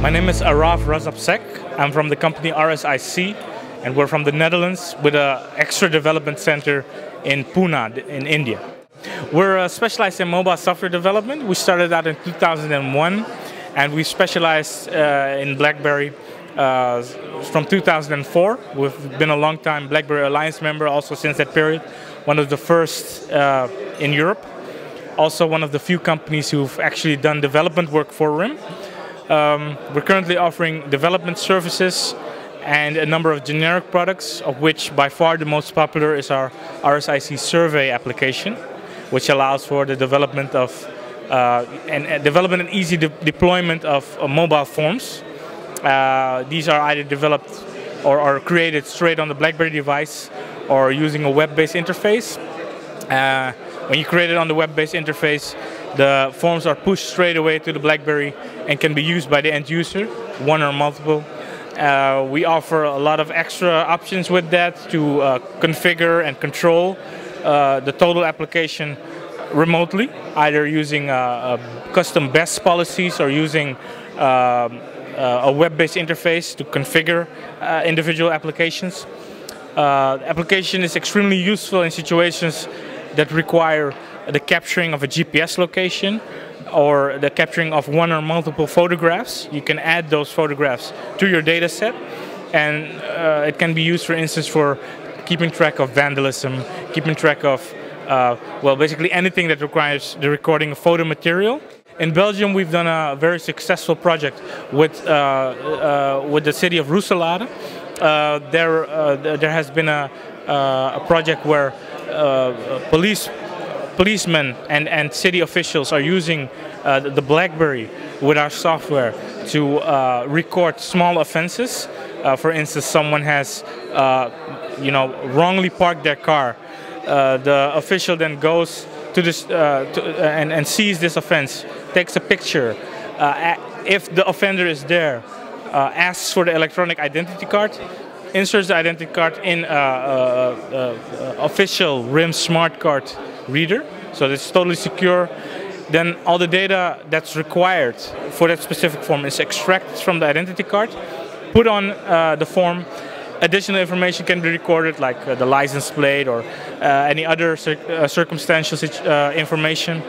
My name is Araaf Razab Sekh. I'm from the company RSIC, and we're from the Netherlands with an extra development center in Pune in India. We're specialized in mobile software development. We started out in 2001, and we specialized in BlackBerry from 2004. We've been a long time BlackBerry Alliance member also since that period. One of the first in Europe. Also one of the few companies who've actually done development work for RIM. We're currently offering development services and a number of generic products, of which by far the most popular is our RSIC survey application, which allows for the development of and easy deployment of mobile forms. These are either developed or created straight on the BlackBerry device or using a web-based interface. When you create it on the web-based interface, the forms are pushed straight away to the BlackBerry and can be used by the end user, one or multiple. We offer a lot of extra options with that to configure and control the total application remotely, either using custom best policies or using a web-based interface to configure individual applications. The application is extremely useful in situations that require the capturing of a GPS location or the capturing of one or multiple photographs. You can add those photographs to your data set, and it can be used, for instance, for keeping track of vandalism, keeping track of, well, basically anything that requires the recording of photo material. In Belgium, we've done a very successful project with the city of Roeselare. There has been a project where policemen and city officials are using the BlackBerry with our software to record small offenses. For instance, someone has wrongly parked their car. The official then goes to this and sees this offense, takes a picture. If the offender is there, asks for the electronic identity card, inserts the identity card in official RIM smart card reader, so it's totally secure. Then all the data that's required for that specific form is extracted from the identity card, put on the form. Additional information can be recorded, like the license plate or any other circumstantial information.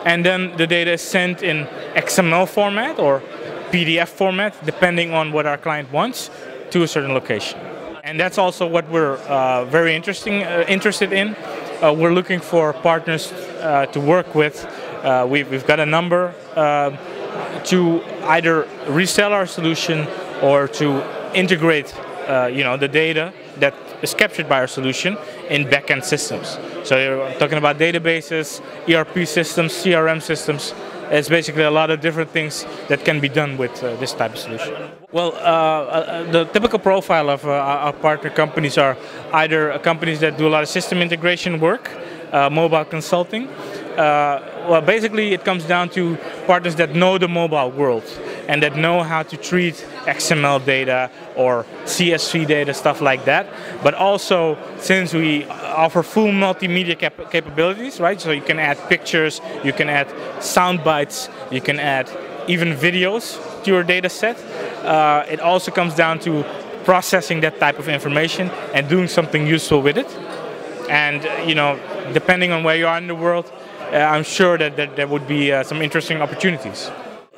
And then the data is sent in XML format or PDF format, depending on what our client wants, to a certain location. And that's also what we're very interested in. We're looking for partners to work with. We've got a number to either resell our solution or to integrate the data that is captured by our solution in back-end systems. So you're talking about databases, ERP systems, CRM systems. It's basically a lot of different things that can be done with this type of solution. Well, the typical profile of our partner companies are either companies that do a lot of system integration work, mobile consulting. Well, basically it comes down to partners that know the mobile world and that know how to treat XML data or CSV data, stuff like that. But also, since we offer full multimedia capabilities, right? So you can add pictures, you can add sound bites, you can add even videos to your data set. It also comes down to processing that type of information and doing something useful with it. And depending on where you are in the world, I'm sure that there would be some interesting opportunities.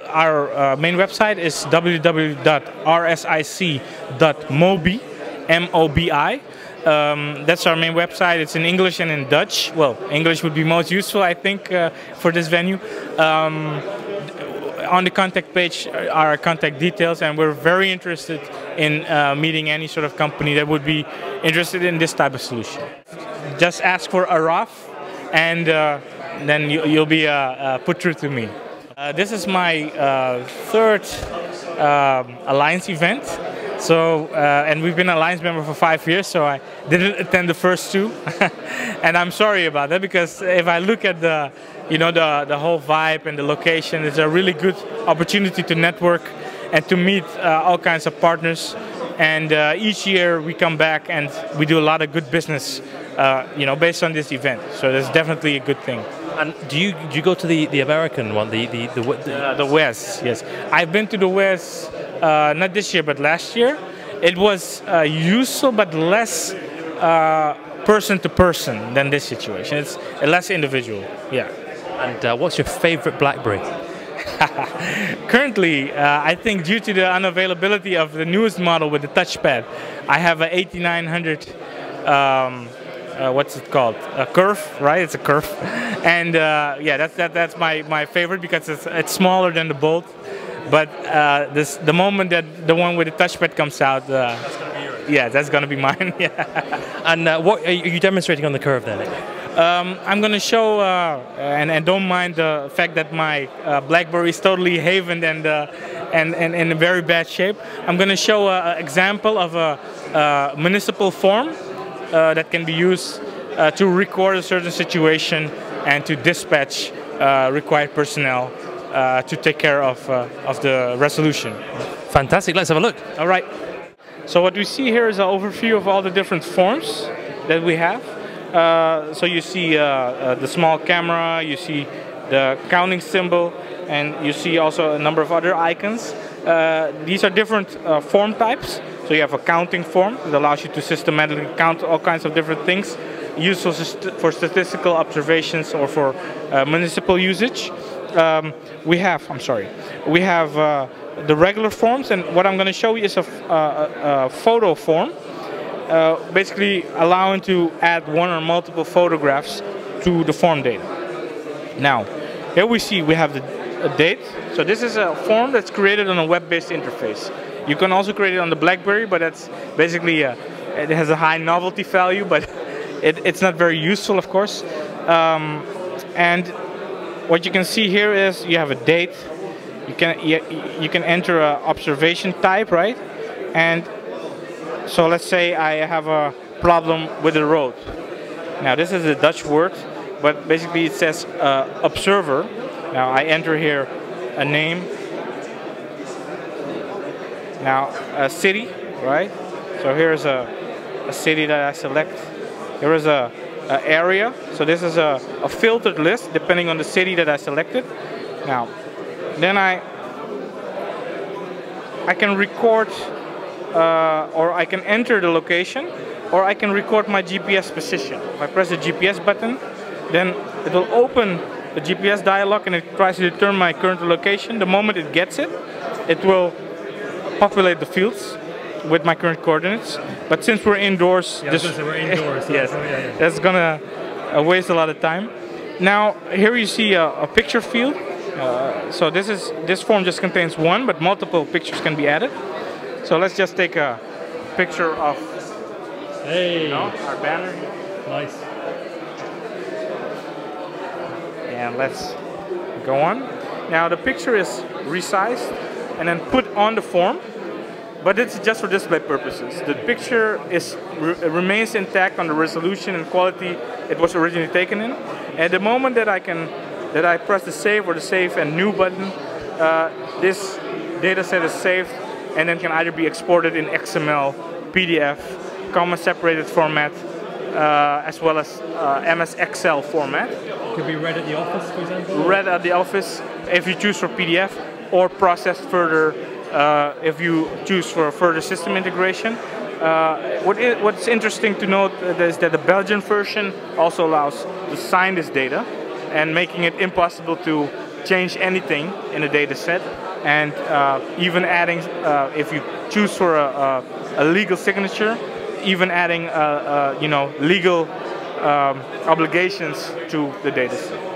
Our main website is www.rsic.mobi, M-O-B-I. That's our main website. It's in English and in Dutch. Well, English would be most useful, I think, for this venue. On the contact page are our contact details, and we're very interested in meeting any sort of company that would be interested in this type of solution. Just ask for Araaf, and then you'll be put through to me. This is my third Alliance event. So, and we've been an Alliance member for 5 years, so I didn't attend the first two. And I'm sorry about that, because if I look at the whole vibe and the location, it's a really good opportunity to network and to meet all kinds of partners. And each year we come back and we do a lot of good business, based on this event. So that's definitely a good thing. And do you go to the American one, The West, yes. I've been to the West, not this year, but last year. It was useful, but less person to person than this situation. It's less individual, yeah. And what's your favorite BlackBerry? Currently, I think due to the unavailability of the newest model with the touchpad, I have an 8900, what's it called? A curve, right? It's a curve. And yeah, that's my favorite because it's smaller than the Bolt. But the moment that the one with the touchpad comes out, yeah, that's gonna be mine. Yeah. And what are you demonstrating on the curve then? I'm gonna show, and don't mind the fact that my BlackBerry is totally havened and in a very bad shape. I'm gonna show an example of a municipal form that can be used to record a certain situation and to dispatch required personnel to take care of the resolution. Fantastic, let's have a look. All right. So what we see here is an overview of all the different forms that we have. So you see the small camera, you see the counting symbol, and you see also a number of other icons. These are different form types. So you have a counting form that allows you to systematically count all kinds of different things, useful for statistical observations or for municipal usage. We have the regular forms, and what I'm going to show you is a photo form. Basically allowing to add one or multiple photographs to the form data. Now, here we have a date. So this is a form that's created on a web-based interface. You can also create it on the BlackBerry, but that's basically, it has a high novelty value, but it's not very useful, of course. And what you can see here is you have a date. You can enter an observation type, right? And so let's say I have a problem with the road. Now this is a Dutch word, but basically it says observer. Now I enter here a name. Now a city, right? So here's a city that I select. Here is a area. So this is a filtered list depending on the city that I selected. Now, then I can record. Or I can enter the location, or I can record my GPS position. If I press the GPS button, then it will open the GPS dialog and it tries to determine my current location. The moment it gets it, it will populate the fields with my current coordinates. But since we're indoors, we're indoors. Yes, that's gonna waste a lot of time. Now here you see a picture field. So this form just contains one, but multiple pictures can be added. So let's just take a picture of our banner. Nice. And let's go on. Now the picture is resized and then put on the form, but it's just for display purposes. The picture remains intact on the resolution and quality it was originally taken in. At the moment that I press the save or the save and new button, this data set is saved and then can either be exported in XML, PDF, comma separated format, as well as MS Excel format. Could be read at the office, for example? Read at the office if you choose for PDF, or processed further if you choose for further system integration. What's interesting to note is that the Belgian version also allows to sign this data and making it impossible to change anything in a data set. And even adding, if you choose for a legal signature, even adding legal obligations to the data set.